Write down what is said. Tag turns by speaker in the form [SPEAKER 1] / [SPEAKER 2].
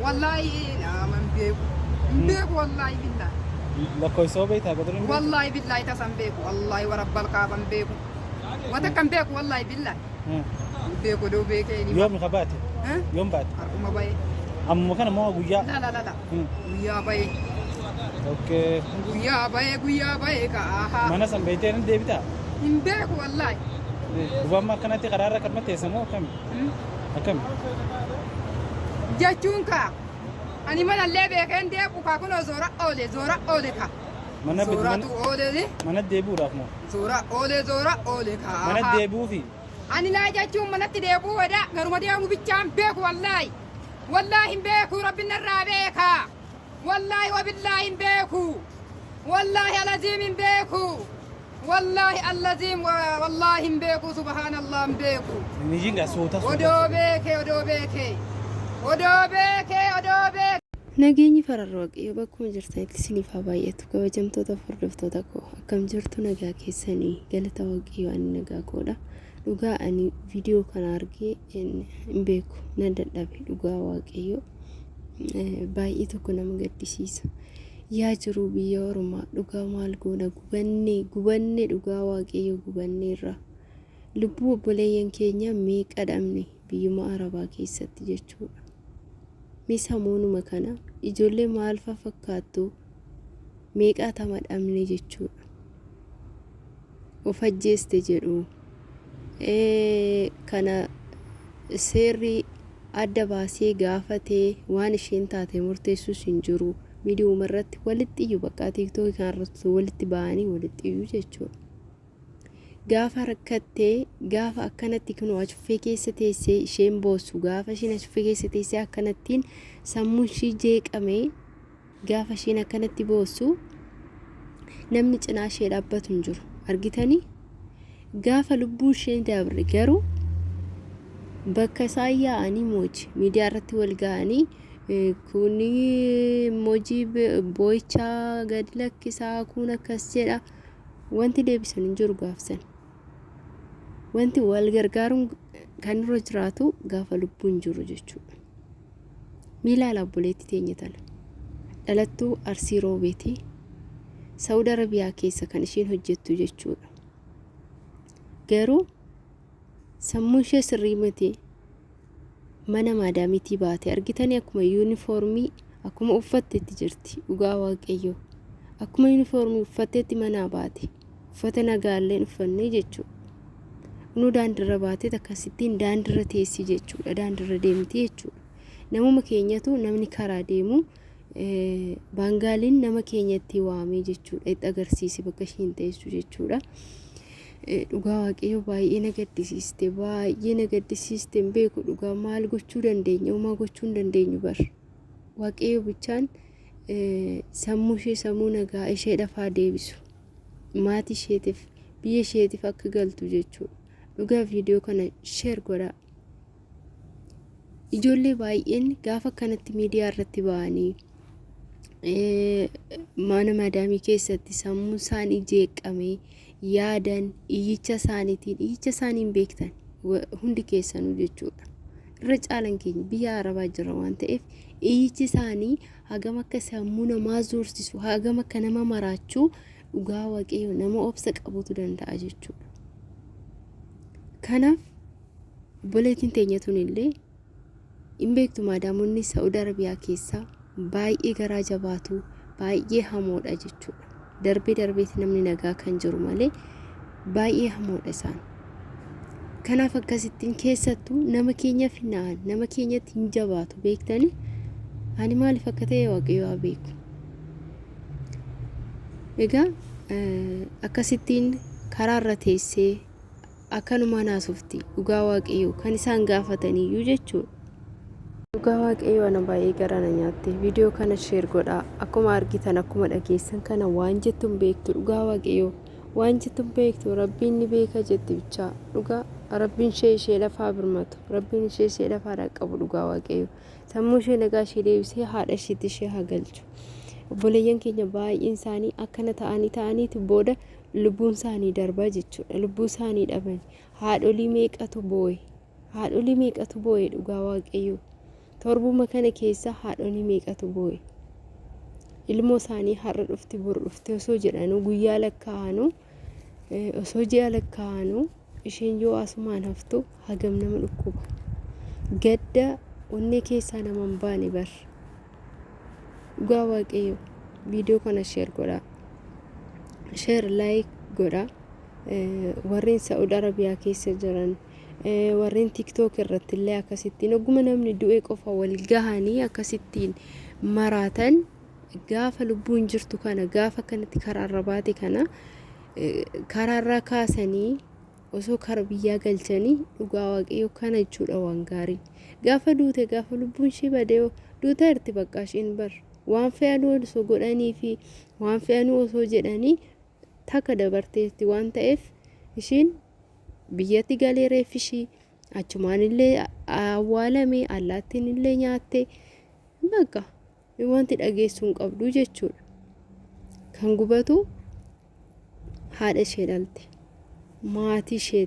[SPEAKER 1] والله لا من بيكو بيكو والله بالله
[SPEAKER 2] لا كويسو بيتها قدرين
[SPEAKER 1] والله بالله تسم بيكو والله ورب الكعبة بيكو وتكم بيكو والله بالله بيكو دو بيكيني
[SPEAKER 2] يوم غباتي يوم بعد
[SPEAKER 1] ما باي
[SPEAKER 2] أما كان ما ويا
[SPEAKER 1] لا لا لا لا ويا باي
[SPEAKER 2] اوكي
[SPEAKER 1] ويا باي كاها
[SPEAKER 2] ما نسم بيتين دي بتا
[SPEAKER 1] بيكو والله
[SPEAKER 2] وما كانت قرارك كلمة تسمو كم
[SPEAKER 1] جاتونكا أنا من اللي بيكين دي بوكاكونا زورا أولي كا زورا تو أولي دي
[SPEAKER 2] من الديبو رقمه
[SPEAKER 1] زورا أولي كا
[SPEAKER 2] من الديبو في
[SPEAKER 1] أنا لا جاتون من الديبو ودا غير ديامو بيتشام بيكو والله بيكو ربنا الرابيكا والله وبالله بيكو والله العظيم بيكو والله العظيم والله بيكو سبحان الله بيكو
[SPEAKER 2] نيجي صوتا
[SPEAKER 1] ودو بيكي
[SPEAKER 3] Nageenyi fararrooqee bakkuma jirtanitti isiniif haa baay'atu kabajamtoota hordoftoota koo akkam jirtu nagaa keessanii galata waaqayyoo ani nagaa koodha dhugaa ani viidiyoo kana argee hin beeku nan dadhabe dhugaa waaqayyoo baay'ee tokko nama gaddisiisa yaa jiru biyya Oromaa dhugaa maal goona gubannee dhugaa waaqayyoo gubanneerra lubbuu obboleeyyan keenya meeqa dhabne biyyuma Arabaa keessatti jechuudha. Misamoonuma kana ijoollee maal fakkaattu meeqa tama dhabne jechuudha. Of ajjeeste jedhu kana seerri adda baasee gaafatee waan isheen taate murteessus hin jiru. Viidiyoo irratti walitti iyyuu bakka TikTok kanarratti walitti ba'anii walitti iyyuu jechuudha. Gaafa rakkattee gaafa akkanatti kun achuffee keessa teessee isheen boossu gaafa isheen achuffee keessa teessee akkanattiin sammuun ishee jeeqamee gaafa isheen akkanatti boossu namni cinaa ishee dhaabbatu hin jiru argitanii gaafa lubbuu ishee dabre garuu bakka isaa yaa'anii mooji miidiyaa irratti wal ga'anii kuni moojii boo'ichaa gad lakkisaa kun akkas jedha wanti deebisan hin jiru gaafsan. Wanti wal gargaaruun kan irra jiraatu gaafa lubbuun jiru jechuudha. Miila labboleetti teenya tala. Dhalattuu Arsii Roobeetii Saudi Arabiyaa keessa kan isheen hojjettu jechuudha. Garuu sammuu ishee sirrii miti mana maadaamitii baate argitanii akkuma yuunifoormii akkuma uffattetti jirti dhugaa waaqayyoo. Akkuma yuunifoormii uffattetti manaa baate uffata nagaalleen uffannee jechuudha. Nu daandirra baatee akkasittiin daandirra teessi jechuudha. Daandirra deemti jechuudha. Namuma keenyatu namni karaa deemu baangaaliin nama keenyatti waamee jechuudha. Itti agarsiisi bakka isheen teessu jechuudha. Dhugaa waaqayyoo baay'ee na gaddisiiste hin beeku dhugaa maal gochuu dandeenya uumaa gochuu hin dandeenyu bar. Waaqayyoo bichaan sammuu ishee sammuu nagaa ishee dhafaa deebisu. Maatii isheetiif biyya isheetiif akka galtu jechuudha. Dhugaa viidiyoo kana share godhaa. Ijoollee baay'een gaafa kanatti miidiyaa irratti ba'anii mana maadaamii keessatti sammuu isaanii jeeqamee yaadan iyyicha isaaniin beektan hundi keessanuu jechuudha. Irra caalan keenya biyya Arabaa jira waan ta'eef iyyichi isaanii hagam akka sammuu namaa zoorsisu hagam akka nama maraachuu dhugaa waaqayyoo nama obsa qabutu danda'a jechuudha. Kanaaf obboleettiin teenya tunillee hin beektu maadaamonni Saudi Arabiyaa keessaa baay'ee garaa jabaatu baay'ee hamoodha jechuudha. Darbeetti namni nagaa kan jiru malee baay'ee hamoodha isaan. Kanaaf akkasittiin keessattuu nama keenyaaf hinaan nama keenyatti hin jabaatu beektanii ani maaliif akka ta'e waaqayyoo beeku. Egaa akkasittiin karaarra teessee akkanuma naasofti dhugaa waaqayyoo kan isaan gaafataniyyuu jechuudha. Dhugaa waaqayyoo ana baay'ee garana nyaatte viidiyoo kana share godhaa akkuma argitan akkuma dhageessan kana waan jettuun beektu dhugaa waaqayyoo waan jettuun beektu rabbiin ni beeka jetti bichaa dhugaa rabbiin ishee lafaa birmatu rabbiin ishee lafaa dhaqqabu dhugaa waaqayyoo sammuu ishee nagaa ishee deebisee haadha isheetti ishee haa galchu. Obboleeyyan keenya baay'een isaanii akkana ta'aniiti booda lubbuun isaanii darbaa jechuudha. Lubbuu isaanii dhaban haadholii meeqatu boo'e dhugaa waaqayyoo torbuma kana keessa haadhonni meeqatu boo'e ilmoo isaanii har'a dhufti bor dhufti osoo jedhanu guyyaa lakkaa'anu osoo ji'a lakkaa'anu isheen yoo asumaan haftu hagam nama dhukkuba gadda onnee keessaa nama hin baane bar dhugaa waaqayyo viidiyoo kana share godha share like godha warreen Saudi Arabiyaa keessa jiran warreen TikTok irratti illee akkasittiin oguma namni du'ee qofa wal gahanii akkasittiin maraatan gaafa lubbuun jirtu kana gaafa kanatti karaarra baate kana karaarra kaasanii osoo kara biyyaa galchanii dhugaa waaqayyo kana jechuudha waan gaarii gaafa duute gaafa lubbuun ishee badee duuta irti bakka isheen bar waan fe'anuu osoo godhanii fi waan fe'anuu osoo jedhanii takka dabarteetti waan ta'eef isheen biyyatti galee reeffishii achumaan illee awwaalame allaattiin illee nyaatte bakka wanti dhageessuun qabdu jechuudha kan gubatu haadha ishee dhalte maatii ishee